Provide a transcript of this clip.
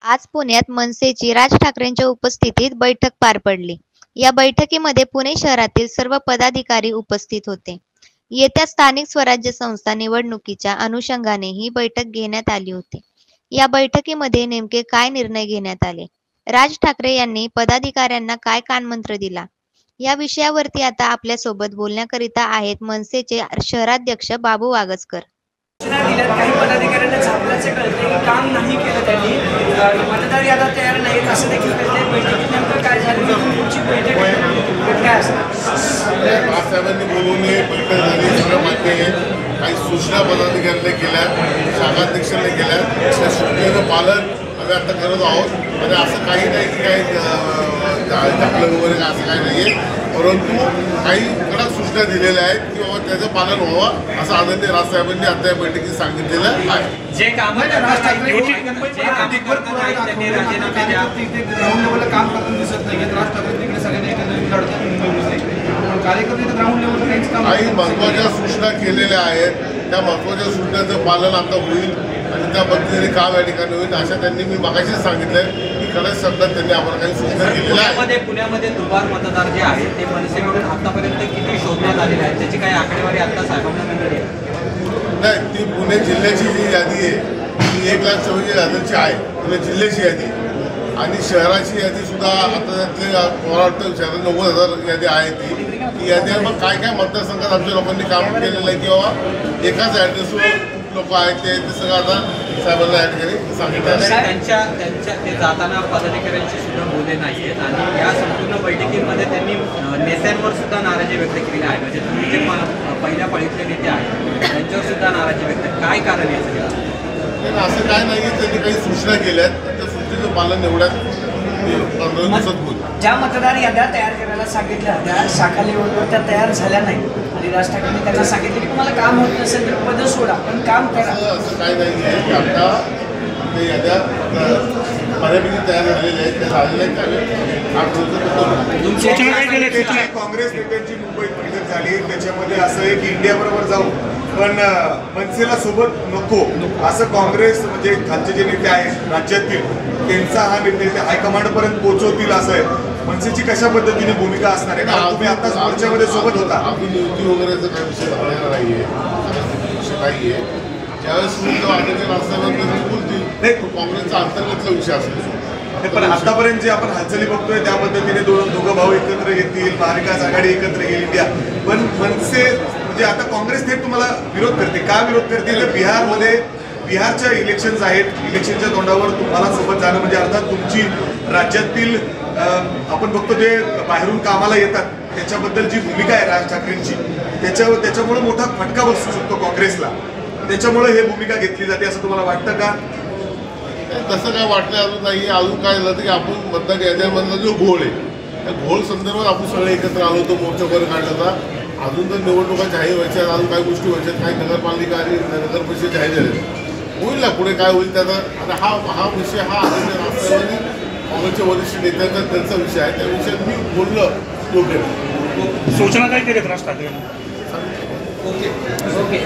आज पुण्यात मनसेची राज ठाकरेंच्या उपस्थितीत बैठक पार पडली. या बैठकीमध्ये पुणे शहरातील सर्व पदाधिकारी उपस्थित होते. येत्या स्थानिक स्वराज्य संस्था निवडणुकीच्या अनुषंगाने ही बैठक घेण्यात आली होती. या बैठकीमध्ये नेमके काय निर्णय घेण्यात आले? राज ठाकरे यांनी पदाधिकाऱ्यांना काय कानमंत्र दिला? या विषयावरती आता आपल्यासोबत बोलण्याकरिता आहेत मनसेचे शहराध्यक्ष बाबू वागचकर. सूचना दिल्यात. काही पदाधिकाऱ्यांना झापल्याचं कळतंय की काम नाही केलं त्यांनी, मतदार याद्या तयार नाहीत असं देखील कळतंय. बैठकीत नेमकं काय झालं, पुढची बैठक काय असणार? साहेबांनी बोलून बैठक झाली, सगळं मान्य आहे. काही सूचना पदाधिकाऱ्यांनी केल्या, शाखाध्यक्षांनी केल्या, त्या सूचनेचं पालन आम्ही आता करत आहोत. आणि असं काही नाही की काही झापलं वगैरे असं काही नाही आहे, परंतु काही कडक सूचना दिलेल्या आहेत की बाबा त्याचं पालन व्हावं असं आदरणीय राजसाहेबांनी आता या बैठकीत सांगितलेलं आहे. जे काम ग्राउंड लेवलला काम करताना दिसत नाही. राज ठाकरे तिकडे सगळ्यांनी कार्यकर्ते ग्राउंड लेवलला काही महत्त्वाच्या सूचना केलेल्या आहेत. त्या महत्त्वाच्या सूचनांचं पालन आता होईल आणि त्या पद्धतीने काम या ठिकाणी होईल अशा त्यांनी मी मगाशीच सांगितलंय की कडक शब्दात त्यांनी आम्हाला काही सूचना केलेल्या आहेत. पुण्यामध्ये दुबार मतदार जे आहेत ते मनसेकडून आतापर्यंत किती शोधण्यात आलेले आहेत त्याची काही आकडेवारी आता साहेबांना मिळाली आहे? नाही, ती पुणे जिल्ह्याची जी यादी आहे ती 1,44,000ची आहे, पुणे जिल्ह्याची यादी. आणि शहराची यादी सुद्धा आता त्यातले मला वाटतं 90,000 यादी आहे. ती यादी आहे. मग काय काय मतदारसंघात आमच्या लोकांनी काम केलेलं आहे किंवा एकाच ॲड्रेसवर लोक आहेत ते सगळं आता साहेबांना या ठिकाणी सांगितलं. त्यांच्या ते जाताना पदाधिकाऱ्यांशी सुद्धा बोलले नाही आहेत आणि या संपूर्ण बैठकीमध्ये त्यांनी नेत्यांवर सुद्धा नाराजी व्यक्त केलेली आहे. म्हणजे तुम्ही जे पहिल्या पाळीतले नेते आहेत त्यांच्यावर सुद्धा नाराजी व्यक्त. काय कारण आहे सगळं? असं काय नाही आहे, त्यांनी काही सूचना केल्या आहेत. त्या सूचनेचं पालन एवढ्यात 15 दिवसात होईल. ज्या मतदार याद्या तयार करायला सांगितल्या होत्या शाखा लेवलवर त्या तयार झाल्या नाही आणि राज ठाकरेंनी त्यांना सांगितलं की तुम्हाला काम होत नसेल तर पद सोडा पण काम करा. असं काय नाही आहे की आता ते याद्या बऱ्यापैकी तयार झालेल्या आहेत. त्या झालेल्या आहेत. काँग्रेस नेत्यांची मुंबईत बैठक झाली. त्याच्यामध्ये असं आहे की इंडियाबरोबर जाऊ पण मनसेला सोबत नको असं काँग्रेस म्हणजे खालचे जे नेते आहेत राज्यातील त्यांचा हा निर्णय हायकमांडपर्यंत पोहोचवतील असं आहे. मनसेची कशा पद्धतीने भूमिका असणार आहे? कारण तुम्ही आताच मोर्चामध्ये सोबत होता. आपण युती वगैरेचा काही विषय झालेला नाही आहे, विषय नाही आहे. ज्यावेळेस आदरणीय राजसाहेबांनी बोलतील नाही तो काँग्रेसचा अंतर्गतचा विषय असतो. पण आतापर्यंत जे आपण हालचाली बघतोय त्या पद्धतीने दोघं भाऊ एकत्र येतील, महाविकास आघाडी एकत्र येईल इंडिया. पण मनसे म्हणजे आता काँग्रेस थेट तुम्हाला विरोध करते. का विरोध करते? तर बिहारच्या इलेक्शन्स आहेत. इलेक्शनच्या तोंडावर तुम्हाला सोबत जाणं म्हणजे अर्थात तुमची राज्यातील आपण बघतो जे बाहेरून कामाला येतात त्याच्याबद्दल जी भूमिका आहे राज ठाकरेंची त्याच्यामुळे मोठा फटका बसू शकतो काँग्रेसला. त्याच्यामुळे हे भूमिका घेतली जाते असं तुम्हाला वाटतं का? तसं काय वाटलं अजून नाही. अजून काय झालं की आपण मतदार याद्यामधला जो घोळ आहे त्या घोळ संदर्भात आपण सगळे एकत्र आलो होतो, मोर्चा वगैरे काढला. अजून तर निवडणुका जाहीर व्हायच्या, अजून काही गोष्टी व्हायच्यात, काही नगरपालिका आणि नगर परिषद जाहीर झाले. होईल ना पुढे काय होईल त्याचा. आता हा विषय हा आदरणीय राजसाहेबांनी काँग्रेसच्या वरिष्ठ नेत्यांचा त्यांचा विषय आहे. त्या विषयात मी बोललं योग्य. सूचना काय केली राज ठाकरे? ओके.